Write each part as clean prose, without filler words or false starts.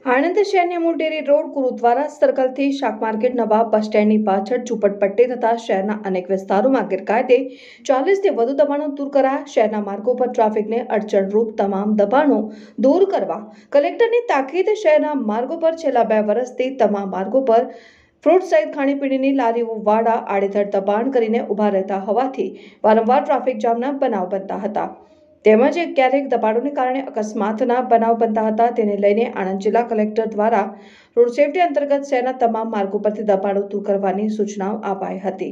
આણંદ શહેરની Amul dairy road gurdwara સર્કલથી શાક market નવા બસ સ્ટેન્ડની પાછળ ઝૂંપડપટ્ટી તથા શહેરના અનેક વિસ્તારોમાં ગેરકાયદે 40થી વધુ દબાણો દૂર કરાયા। શહેરના માર્ગો પર ટ્રાફિકને અડચણરૂપ તમામ દબાણો દૂર કરવા કલેક્ટરની તાકીદ। શહેરના માર્ગો પર છેલ્લા 2 વર્ષથી તમામ માર્ગો પર ફ્રૂટ સહિત ખાણીપીણીની લારીઓવાળા આડેધડ દબાણ કરીને ઊભા રહેતા હોવાથી વારંવાર ટ્રાફિક જામના બનાવ બનતા હતા તેમજ ક્યારેક દબાણોને કારણે અકસ્માતના બનાવ બનતા હતા। તેને લઈને આણંદ જિલ્લા કલેક્ટર દ્વારા રોડ સેફટી અંતર્ગત શહેરના તમામ માર્ગો પરથી દબાણો દૂર કરવાની સૂચનાઓ અપાઈ હતી।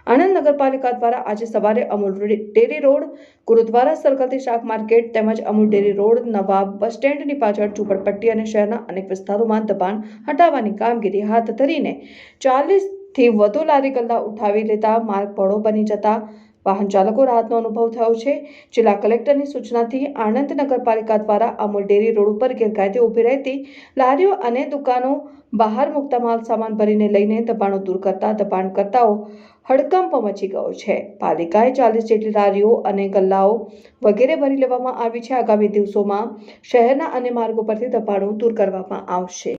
આણંદ નગરપાલિકા દ્વારા આજે સવારે અમૂલ ડેરી રોડ ગુરુદ્વારા સર્કલથી શાક માર્કેટ તેમજ અમૂલ ડેરી રોડ નવા બસ સ્ટેન્ડની પાછળ ઝૂંપડપટ્ટી અને શહેરના અનેક વિસ્તારોમાં દબાણ હટાવવાની કામગીરી હાથ ધરીને 40થી વધુ લારી ગલ્લા ઉઠાવી લેતા માર્ગ પહોળો બની જતા વાહન ચાલકો રાહતનો અનુભવ થયો છે। જિલ્લા કલેક્ટરની સૂચનાથી આણંદ નગરપાલિકા દ્વારા અમૂલ ડેરી રોડ ઉપર ગેરકાયદે ઊભી રહેતી લારીઓ અને દુકાનો બહાર મુકતા માલ સામાન ભરીને લઈને દબાણો દૂર કરતા દબાણકર્તાઓ હડકંપ મચી ગયો છે। પાલિકાએ 40 જેટલી લારીઓ અને ગલ્લાઓ વગેરે ભરી લેવામાં આવી છે। આગામી દિવસોમાં શહેરના અન્ય માર્ગો પરથી દબાણો દૂર કરવામાં આવશે।